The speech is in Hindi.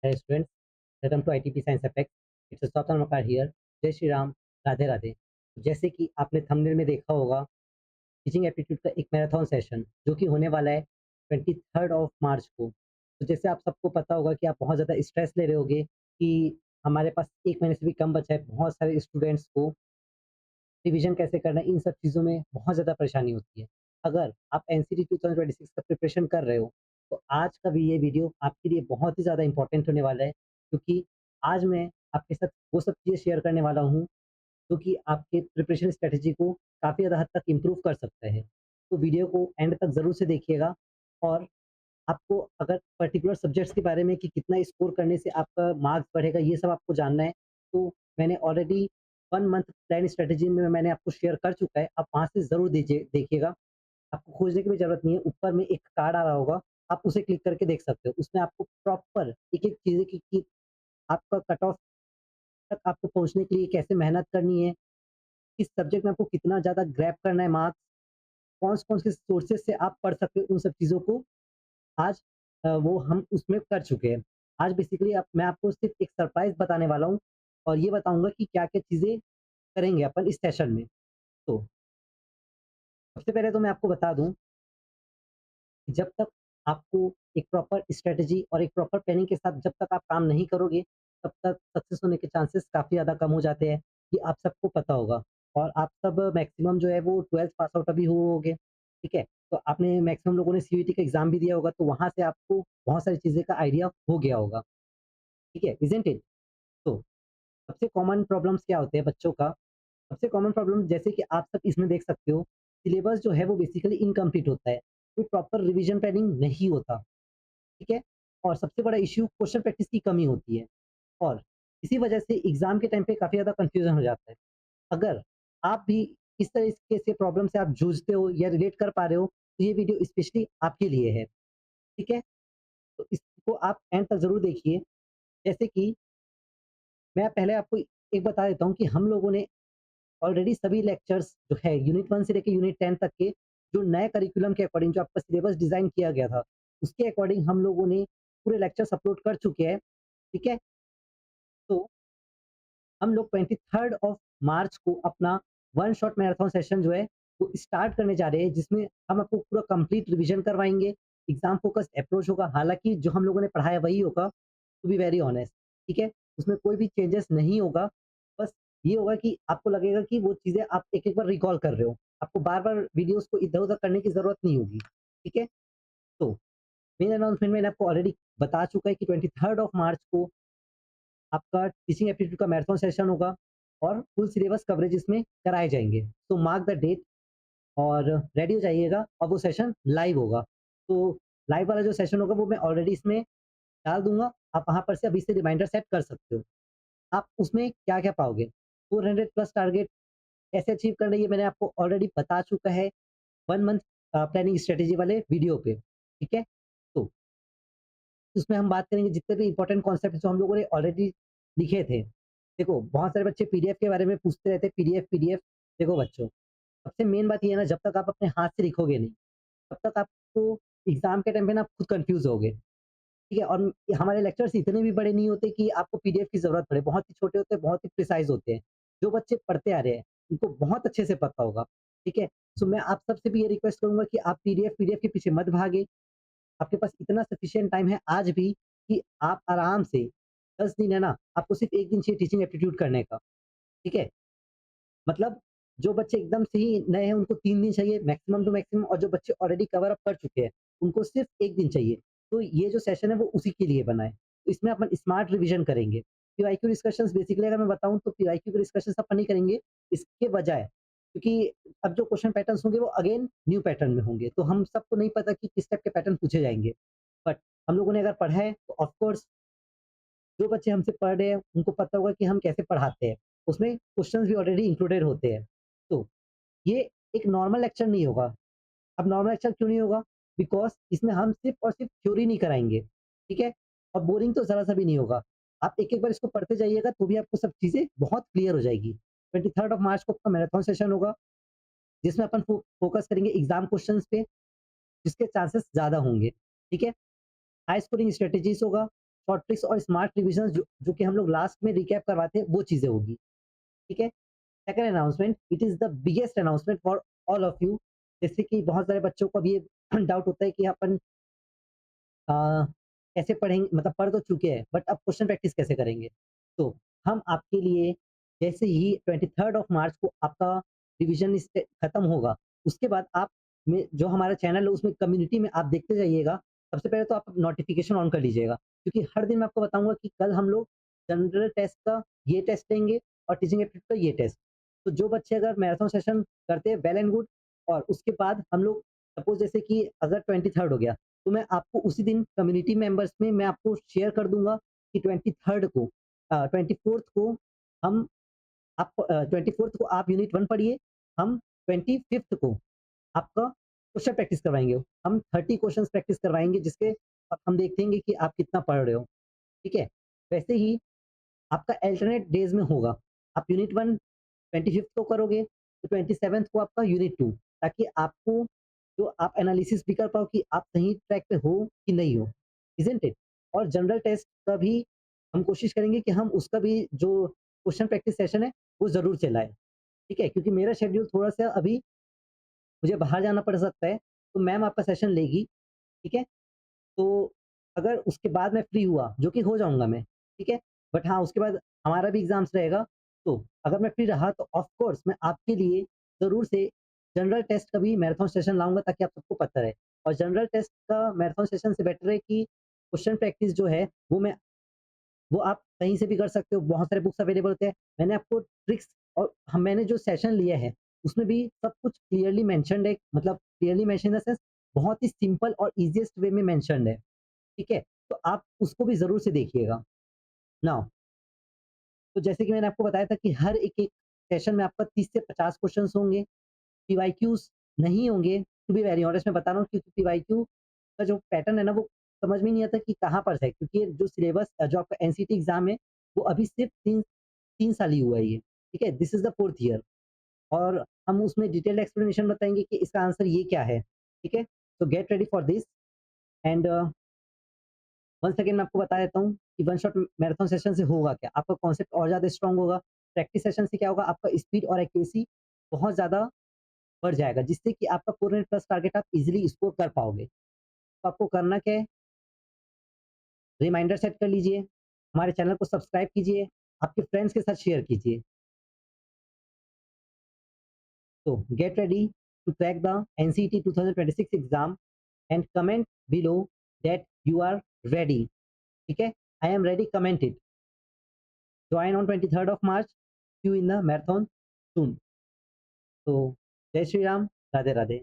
Hey students, welcome to ITP Science Effect. It's a Swatan Makar here. जय श्री राम, राधे राधे। जैसे कि आपने थंबनेल में देखा होगा, टीचिंग एप्टीट्यूड का एक मैराथन सेशन जो कि होने वाला है 23rd ऑफ मार्च को। तो जैसे आप सबको पता होगा कि आप बहुत ज़्यादा स्ट्रेस ले रहे होगे कि हमारे पास 1 महीने से भी कम बचा है। बहुत सारे स्टूडेंट्स को रिवीजन कैसे करना है, इन सब चीज़ों में बहुत ज़्यादा परेशानी होती है। अगर आप एनसीटी 2026 का प्रिपरेशन कर रहे हो, तो आज का भी ये वीडियो आपके लिए बहुत ही ज़्यादा इम्पोर्टेंट होने वाला है, क्योंकि आज मैं आपके साथ वो सब चीज़ें शेयर करने वाला हूँ, जो कि आपके प्रिपरेशन स्ट्रैटेजी को काफ़ी ज़्यादा हद तक इम्प्रूव कर सकता है। तो वीडियो को एंड तक ज़रूर से देखिएगा। और आपको अगर पर्टिकुलर सब्जेक्ट्स के बारे में कि कितना स्कोर करने से आपका मार्क्स बढ़ेगा, ये सब आपको जानना है, तो मैंने ऑलरेडी 1 मंथ प्लान स्ट्रैटेजी में मैंने आपको शेयर कर चुका है। आप वहाँ से ज़रूर देखिएगा। आपको खोजने की भी ज़रूरत नहीं है, ऊपर में एक कार्ड आ रहा होगा, आप उसे क्लिक करके देख सकते हो। उसमें आपको प्रॉपर एक-एक चीज़ें कि आपका कट ऑफ तक आपको पहुँचने के लिए कैसे मेहनत करनी है, किस सब्जेक्ट में आपको कितना ज़्यादा ग्रैब करना है मार्क्स, कौन-कौन से सोर्सेज़ से आप पढ़ सकते हो, उन सब चीज़ों को आज वो हम उसमें कर चुके हैं। आज बेसिकली मैं आपको सिर्फ़ एक सरप्राइज़ बताने वाला हूँ और ये बताऊँगा कि क्या-क्या चीज़ें करेंगे अपन इस सेशन में। तो सबसे पहले तो मैं आपको बता दूँ कि जब तक आपको एक प्रॉपर स्ट्रैटेजी और एक प्रॉपर प्लानिंग के साथ जब तक आप काम नहीं करोगे, तब तक सक्सेस होने के चांसेस काफ़ी ज़्यादा कम हो जाते हैं। ये आप सबको पता होगा और आप सब मैक्सिमम जो है वो 12th पास आउट अभी होगे, ठीक है? तो आपने मैक्सिमम लोगों ने सीयूईटी का एग्ज़ाम भी दिया होगा, तो वहाँ से आपको बहुत सारी चीज़ें का आइडिया हो गया होगा, ठीक है? Isn't it? तो सबसे कॉमन प्रॉब्लम्स क्या होते हैं बच्चों का? सबसे कॉमन प्रॉब्लम जैसे कि आप सब इसमें देख सकते हो, सिलेबस जो है वो बेसिकली इनकम्प्लीट होता है। कोई प्रॉपर रिवीजन प्लानिंग नहीं होता, ठीक है? और सबसे बड़ा इश्यू क्वेश्चन प्रैक्टिस की कमी होती है और इसी वजह से एग्ज़ाम के टाइम पे काफ़ी ज़्यादा कन्फ्यूज़न हो जाता है। अगर आप भी इस तरीके से प्रॉब्लम से आप जूझते हो या रिलेट कर पा रहे हो, तो ये वीडियो स्पेशली आपके लिए है, ठीक है? तो इसको आप एंड तक ज़रूर देखिए। जैसे कि मैं पहले आपको एक बता देता हूँ कि हम लोगों ने ऑलरेडी सभी लेक्चर्स जो है यूनिट 1 से लेके यूनिट 10 तक के जो नए करिकुलम के अकॉर्डिंग जो आपका सिलेबस डिज़ाइन किया गया था, उसके अकॉर्डिंग हम लोगों ने पूरे लेक्चर्स अपलोड कर चुके हैं, ठीक है? तो हम लोग 23rd ऑफ मार्च को अपना वन शॉट मैराथन सेशन जो है वो स्टार्ट करने जा रहे हैं, जिसमें हम आपको पूरा कंप्लीट रिवीजन करवाएँगे, एग्ज़ाम फोकस्ड अप्रोच होगा। हालाँकि जो हम लोगों ने पढ़ाया वही होगा, टू बी वेरी ऑनेस्ट, ठीक है? उसमें कोई भी चेंजेस नहीं होगा। बस ये होगा कि आपको लगेगा कि वो चीज़ें आप एक-एक बार रिकॉल कर रहे हो। आपको बार-बार वीडियोज़ को इधर-उधर करने की ज़रूरत नहीं होगी, ठीक है? तो मेन अनाउंसमेंट मैंने आपको ऑलरेडी बता चुका है कि 23rd ऑफ मार्च को आपका टीचिंग एप्टीट्यूड का मैराथन सेशन होगा और फुल सिलेबस कवरेज इसमें कराए जाएँगे। तो मार्क द डेट और रेडी हो जाइएगा और वो सेशन लाइव होगा। तो लाइव वाला जो सेशन होगा वो मैं ऑलरेडी इसमें डाल दूँगा। आप वहाँ पर से अभी से रिमाइंडर सेट कर सकते हो। आप उसमें क्या-क्या पाओगे? 400 प्लस टारगेट कैसे अचीव करना है ये मैंने आपको ऑलरेडी बता चुका है 1 मंथ प्लानिंग स्ट्रैटेजी वाले वीडियो पे, ठीक है? तो उसमें हम बात करेंगे जितने भी इम्पोर्टेंट कॉन्सेप्ट जो हम लोगों ने ऑलरेडी लिखे थे। देखो, बहुत सारे बच्चे पीडीएफ के बारे में पूछते रहते हैं, पीडीएफ पीडीएफ। देखो बच्चों, सबसे मेन बात ये है ना, जब तक आप अपने हाथ से लिखोगे नहीं, तब तक आपको एग्ज़ाम के टाइम पे ना आप खुद कन्फ्यूज़ होगे, ठीक है? और हमारे लेक्चर्स इतने भी बड़े नहीं होते कि आपको पीडीएफ की ज़रूरत पड़े, बहुत ही छोटे होते हैं, बहुत ही प्रिसाइज़ होते हैं। जो बच्चे पढ़ते आ रहे हैं, उनको बहुत अच्छे से पता होगा, ठीक है? सो मैं आप सबसे भी ये रिक्वेस्ट करूँगा कि आप पीडीएफ पीडीएफ के पीछे मत भागें। आपके पास इतना सफिशिएंट टाइम है आज भी कि आप आराम से 10 दिन है ना, आपको सिर्फ़ 1 दिन चाहिए टीचिंग एप्टीट्यूड करने का, ठीक है? मतलब जो बच्चे एकदम से ही नए हैं उनको 3 दिन चाहिए मैक्सिमम टू मैक्सिमम, और जो बच्चे ऑलरेडी कवर अप कर चुके हैं, उनको सिर्फ़ 1 दिन चाहिए। तो ये जो सेशन है वो उसी के लिए बना है। तो इसमें अपन स्मार्ट रिविज़न करेंगे। पीवाईक्यू डिस्कशंस बेसिकली अगर मैं बताऊँ तो पीवाईक्यू के डिस्कशंस अपन नहीं करेंगे, इसके बजाय क्योंकि अब जो क्वेश्चन पैटर्न्स होंगे वो अगेन न्यू पैटर्न में होंगे। तो हम सबको नहीं पता कि किस टाइप के पैटर्न पूछे जाएँगे। बट हम लोगों ने अगर पढ़ा है तो ऑफ कोर्स जो बच्चे हमसे पढ़ रहे हैं उनको पता होगा कि हम कैसे पढ़ाते हैं। उसमें क्वेश्चंस भी ऑलरेडी इंक्लूडेड होते हैं। तो ये एक नॉर्मल लेक्चर नहीं होगा। अब नॉर्मल लेक्चर क्यों नहीं होगा? बिकॉज़ इसमें हम सिर्फ़ और सिर्फ़ थ्योरी नहीं कराएँगे, ठीक है? और बोरिंग तो ज़रा-सा भी नहीं होगा। आप एक-एक बार इसको पढ़ते जाइएगा तो भी आपको सब चीज़ें बहुत क्लियर हो जाएगी। 23rd ऑफ मार्च को आपका मैराथन सेशन होगा, जिसमें अपन फ़ोकस करेंगे एग्ज़ाम क्वेश्चन्स पे, जिसके चांसेस ज़्यादा होंगे, ठीक है? हाई स्कोरिंग स्ट्रैटेजीज़ होगा, शॉर्ट ट्रिक्स और स्मार्ट रिविजन जो कि हम लोग लास्ट में रिकैप करवाते हैं, वो चीज़ें होगी, ठीक है? Second announcement, it is the biggest announcement for all of you. जैसे कि बहुत सारे बच्चों को अभी ये डाउट होता है कि अपन अ, कैसे पढ़ेंगे, मतलब पढ़ तो चुके हैं बट अब क्वेश्चन प्रैक्टिस कैसे करेंगे? तो हम आपके लिए जैसे ही 23rd ऑफ मार्च को आपका रिवीजन खत्म होगा, उसके बाद आप में जो हमारा चैनल है उसमें कम्युनिटी में आप देखते जाइएगा। सबसे पहले तो आप नोटिफिकेशन ऑन कर लीजिएगा, क्योंकि हर दिन मैं आपको बताऊंगा कि कल हम लोग जनरल टेस्ट का ये टेस्ट लेंगे और टीचिंग एप्टीट्यूड का ये टेस्ट। तो जो बच्चे अगर मैराथन सेशन करते हैं, वेल एंड गुड। और उसके बाद हम लोग सपोज जैसे कि अगर 23rd हो गया, तो मैं आपको उसी दिन कम्युनिटी मेंबर्स में मैं आपको शेयर कर दूँगा कि 23rd को 24th को हम 24th को आप यूनिट 1 पढ़िए, हम 25th को आपका क्वेश्चन प्रैक्टिस करवाएँगे। हम 30 क्वेश्चंस प्रैक्टिस करवाएँगे, जिसके अब हम देखेंगे कि आप कितना पढ़ रहे हो, ठीक है? वैसे ही आपका अल्टरनेट डेज़ में होगा। आप यूनिट 1 25th को करोगे, तो 27th को आपका यूनिट 2, ताकि आपको जो आप एनालिसिस भी कर पाओ कि आप सही ट्रैक पे हो कि नहीं हो, इज़न्ट इट? और जनरल टेस्ट का भी हम कोशिश करेंगे कि हम उसका भी जो क्वेश्चन प्रैक्टिस सेशन है, वो ज़रूर चलाएँ, ठीक है? क्योंकि मेरा शेड्यूल थोड़ा-सा अभी मुझे बाहर जाना पड़ सकता है, तो मैम आपका सेशन लेगी, ठीक है? तो अगर उसके बाद मैं फ्री हुआ, जो कि हो जाऊँगा मैं, ठीक है? बट हाँ, उसके बाद हमारा भी एग्ज़ाम्स रहेगा, तो अगर मैं फ्री रहा तो ऑफ़ कोर्स मैं आपके लिए ज़रूर से जनरल टेस्ट का भी मैराथन सेशन लाऊँगा, ताकि आप सबको पता रहे। और जनरल टेस्ट का मैराथन सेशन से बेटर है कि क्वेश्चन प्रैक्टिस जो है, वो आप कहीं से भी कर सकते हो, बहुत सारे बुक्स अवेलेबल होते हैं। मैंने आपको ट्रिक्स और मैंने जो सेशन लिया है, उसमें भी सब कुछ क्लियरली मेंशन्ड है, मतलब clearly mention in the sense बहुत ही सिंपल और ईज़ीएस्ट वे में मेंशन्ड है। ठीक है? तो आप उसको भी ज़रूर से देखिएगा। नाउ, तो जैसे कि मैंने आपको बताया था कि हर एक-एक सेशन में आपका 30 से 50 क्वेश्चन्स होंगे, पीवाईक्यूज़ नहीं होंगे, टू बी वेरी ऑनेस्ट मैं बता रहा हूँ, क्योंकि पीवाईक्यू का जो पैटर्न है ना, वो समझ में नहीं आता कि कहाँ पर है, क्योंकि ये जो सिलेबस जो आपका एनसीटी एग्ज़ाम है, वो अभी सिर्फ़ 3 साल ही हुआ है ये, ठीक है? This is the 4th year. और हम उसमें डिटेल्ड एक्सप्लेनेशन बताएँगे कि इसका आंसर ये क्या है, ठीक है? तो get ready for this. And once again मैं आपको बता देता हूँ कि वन शॉट मैराथन सेशन से होगा क्या? आपका कॉन्सेप्ट और ज़्यादा स्ट्रॉन्ग होगा। प्रैक्टिस सेशन से क्या होगा? आपका स्पीड और एक्यूरेसी बहुत ज़्यादा बढ़ जाएगा, जिससे कि आपका 400 प्लस टारगेट आप इज़िली स्कोर कर पाओगे। तो आपको करना क्या है? रिमाइंडर सेट कर लीजिए, हमारे चैनल को सब्सक्राइब कीजिए, आपके फ्रेंड्स के साथ शेयर कीजिए। तो get ready to crack the NCT 2026 exam and comment below that you are ready, ठीक है? I am ready, comment it. Join on 23rd of March, see you in the marathon soon. तो जय श्री राम, राधे राधे।